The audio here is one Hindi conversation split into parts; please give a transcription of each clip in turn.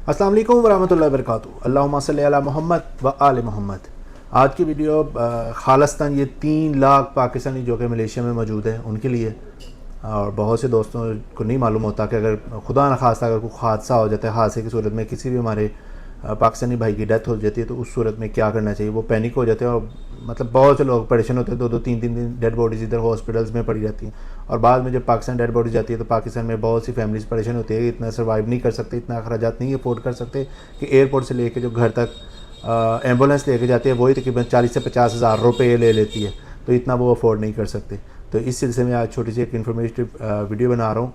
अस्सलाम वालेकुम वरहमतुल्लाहि वबरकातुहू। अल्लाहुम्मा सल्लि अला मोहम्मद व आले मोहम्मद। आज की वीडियो खालिस्तान ये 3 लाख पाकिस्तानी जो कि मलेशिया में मौजूद हैं उनके लिए। और बहुत से दोस्तों को नहीं मालूम होता कि अगर खुदा न खास्ता अगर कोई हादसा हो जाता है, हादसे की सूरत में किसी भी हमारे पाकिस्तानी भाई की डेथ हो जाती है तो उस सूरत में क्या करना चाहिए। वो पैनिक हो जाते हैं और मतलब बहुत से लोग परेशान होते हैं। 2-2 3-3 दिन डेड बॉडीज़ इधर हॉस्पिटल्स में पड़ी रहती हैं और बाद में जब पाकिस्तान डेड बॉडी जाती है तो पाकिस्तान में बहुत सी फैमिलीज़ परेशान होती है, इतना सर्वाइव नहीं कर सकते, इतना अखराजात नहीं अफोर्ड कर सकते कि एयरपोर्ट से लेके जो घर तक एम्बुलेंस लेके जाती है वही तकरीबन 40 से 50 हज़ार रुपये ले लेती है, तो इतना वो अफोर्ड नहीं कर सकते। तो इस सिलसिले में आज छोटी सी एक इन्फॉर्मेटिव वीडियो बना रहा हूँ।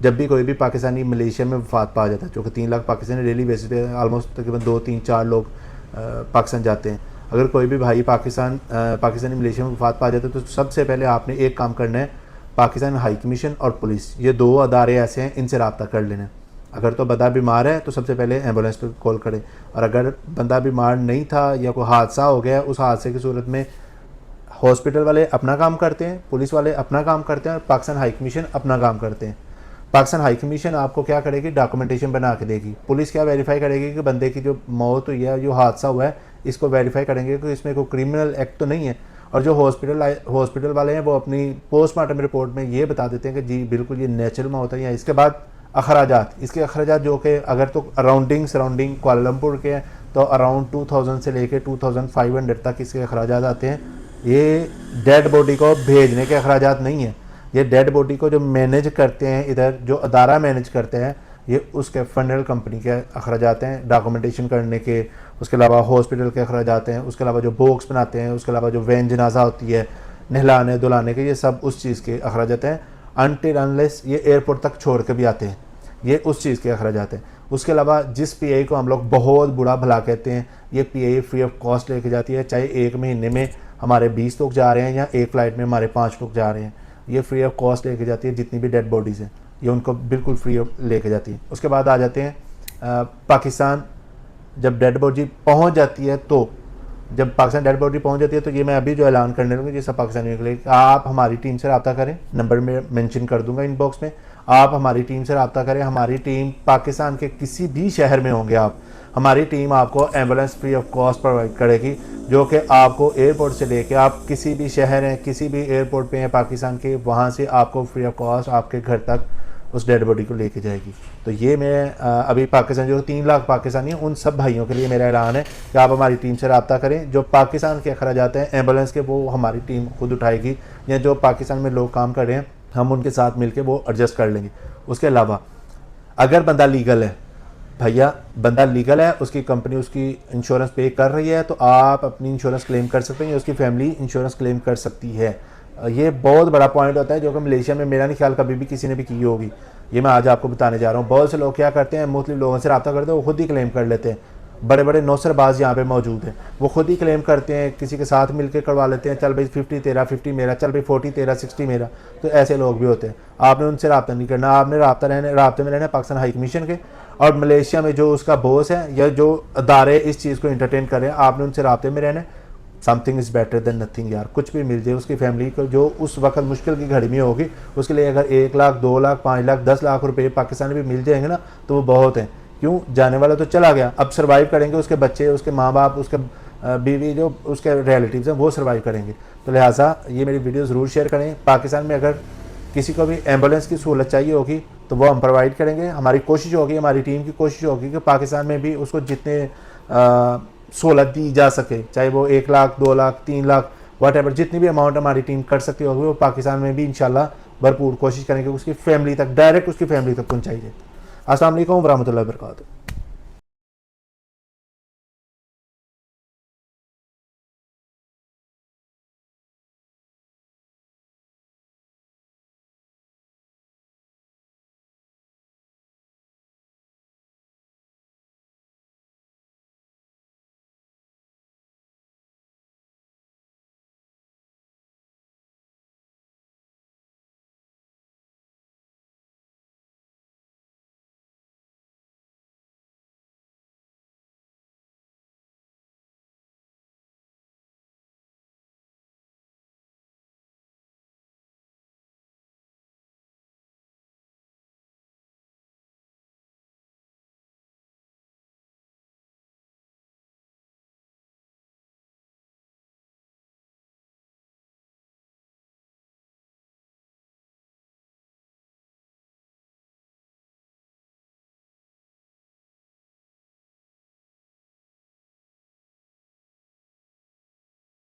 जब भी कोई भी पाकिस्तानी मलेशिया में वफात पा जाता है, जो कि 3 लाख पाकिस्तानी डेली बेसिस पे आलमोस्ट तकरीबन 2-3-4 लोग पाकिस्तान जाते हैं। अगर कोई भी भाई पाकिस्तानी मलेशिया में वफात पा जाता है तो सबसे पहले आपने एक काम करना है, पाकिस्तान हाई कमीशन और पुलिस, ये 2 अदारे ऐसे हैं, इनसे रब्ता कर लेना। अगर तो बंदा बीमार है तो सबसे पहले एम्बुलेंस पर कॉल करें, और अगर बंदा बीमार नहीं था या कोई हादसा हो गया, उस हादसे की सूरत में हॉस्पिटल वाले अपना काम करते हैं, पुलिस वाले अपना काम करते हैं और पाकिस्तान हाई कमीशन अपना काम करते हैं। पाकिस्तान हाई कमीशन आपको क्या करेगी, डॉक्यूमेंटेशन बना के देगी। पुलिस क्या वेरीफाई करेगी कि बंदे की जो मौत हुई है, जो हादसा हुआ है, इसको वेरीफाई करेंगे कि इसमें कोई क्रिमिनल एक्ट तो नहीं है। और जो हॉस्पिटल वाले हैं वो अपनी पोस्टमार्टम रिपोर्ट में ये बता देते हैं कि जी बिल्कुल ये नेचुरल मौत है। या इसके बाद इसके अखराजात जो कि अगर तो सराउंडिंग कुआलालंपुर के हैं तो अराउंड 2000 से लेके 2500 तक इसके अखराजात आते हैं। ये डेड बॉडी को भेजने के अखराजात नहीं है, ये डेड बॉडी को जो मैनेज करते हैं, इधर जो अदारा मैनेज करते हैं, ये उसके फनरल कंपनी के अखराजात हैं, डॉक्यूमेंटेशन करने के। उसके अलावा हॉस्पिटल के अखराजात हैं, उसके अलावा जो बॉक्स बनाते हैं, उसके अलावा जो वैन जनाजा होती है, नहलाने धुलाने के, ये सब उस चीज़ के अखराजात हैं। अनटिल अनलेस ये एयरपोर्ट तक छोड़ के भी आते हैं, ये उस चीज़ के अखराजात हैं। उसके अलावा जिस पीआई को हम लोग बहुत बुरा भला कहते हैं, ये पीआई फ्री ऑफ कॉस्ट लेके जाती है। चाहे एक महीने में हमारे 20 लोग जा रहे हैं या एक फ़्लाइट में हमारे 5 लोग जा रहे हैं, ये फ्री ऑफ कॉस्ट लेके जाती है। जितनी भी डेड बॉडीज़ हैं ये उनको बिल्कुल फ्री ऑफ लेके जाती है। उसके बाद आ जाते हैं पाकिस्तान। जब डेड बॉडी पहुंच जाती है तो ये मैं अभी जो ऐलान करने लूँगी, जैसा पाकिस्तानियों के लिए, आप हमारी टीम से रब्ता करें। नंबर में मेंशन कर दूंगा इनबॉक्स में, आप हमारी टीम से रब्ता करें। हमारी टीम पाकिस्तान के किसी भी शहर में होंगे आप, हमारी टीम आपको ambulance free of cost provide करेगी, जो कि आपको एयरपोर्ट से लेके आप किसी भी शहर हैं, किसी भी एयरपोर्ट पे हैं पाकिस्तान के, वहाँ से आपको फ्री ऑफ कॉस्ट आपके घर तक उस डेड बॉडी को लेके जाएगी। तो ये मैं अभी पाकिस्तान जो 3 लाख पाकिस्तानी हैं उन सब भाइयों के लिए मेरा ऐलान है कि आप हमारी टीम से रब्ता करें। जो पाकिस्तान के अखराजात हैं एम्बुलेंस के, वो हमारी टीम खुद उठाएगी, या जो पाकिस्तान में लोग काम कर रहे हैं हम उनके साथ मिलकर वो एडजस्ट कर लेंगे। उसके अलावा अगर बंदा लीगल है, भैया बंदा लीगल है, उसकी कंपनी उसकी इंश्योरेंस पे कर रही है, तो आप अपनी इंश्योरेंस क्लेम कर सकते हैं या उसकी फैमिली इंश्योरेंस क्लेम कर सकती है। ये बहुत बड़ा पॉइंट होता है जो कि मलेशिया में मेरा नहीं ख्याल कभी भी किसी ने भी की होगी। ये मैं आज आपको बताने जा रहा हूँ। बहुत से लोग क्या करते हैं, मुख्तलिफ लोगों से रब्ता करते हैं, वो खुद ही क्लेम कर लेते हैं। बड़े बड़े नौसरबाज यहाँ पे मौजूद हैं, वो खुद ही क्लेम करते हैं, किसी के साथ मिलकर करवा लेते हैं। चल भाई 50 तेरा, 50 मेरा, चल भाई 40 तेरा, 60 मेरा। तो ऐसे लोग भी होते हैं। आपने उनसे रब्ता नहीं करना, आपने रब्ते में रहना पाकिस्तान हाई कमीशन के और मलेशिया में जो उसका बॉस है या जो अदारे इस चीज़ को इंटरटेन कर रहे हैं, आपने उनसे रब्ते में रहना। Something is better than nothing यार। कुछ भी मिल जाए उसकी फैमिली को जो उस वक्त मुश्किल की घड़ी में होगी, उसके लिए अगर 1 लाख, 2 लाख, 5 लाख, 10 लाख रुपए पाकिस्तान में मिल जाएंगे ना, तो वो बहुत हैं। क्यों, जाने वाला तो चला गया, अब सर्वाइव करेंगे उसके बच्चे, उसके माँ बाप, उसके बीवी, जो उसके रिलेटिव्स हैं वो सर्वाइव करेंगे। तो लिहाजा ये मेरी वीडियो ज़रूर शेयर करें। पाकिस्तान में अगर किसी को भी एम्बुलेंस की सहूलत चाहिए होगी तो वो हम प्रोवाइड करेंगे। हमारी कोशिश होगी, हमारी टीम की कोशिश होगी कि पाकिस्तान में भी उसको जितने सहूलत दी जा सके, चाहे वो 1 लाख, 2 लाख, 3 लाख, वट जितनी भी अमाउंट हमारी टीम कर सकती होगी, वो पाकिस्तान में भी इंशाल्लाह भरपूर कोशिश करेंगे उसकी फैमिली तक, डायरेक्ट उसकी फैमिली तक पहुँचाई जाए। अस्सलाम वालेकुम वरहमतुल्लाहि वबरकातुहू।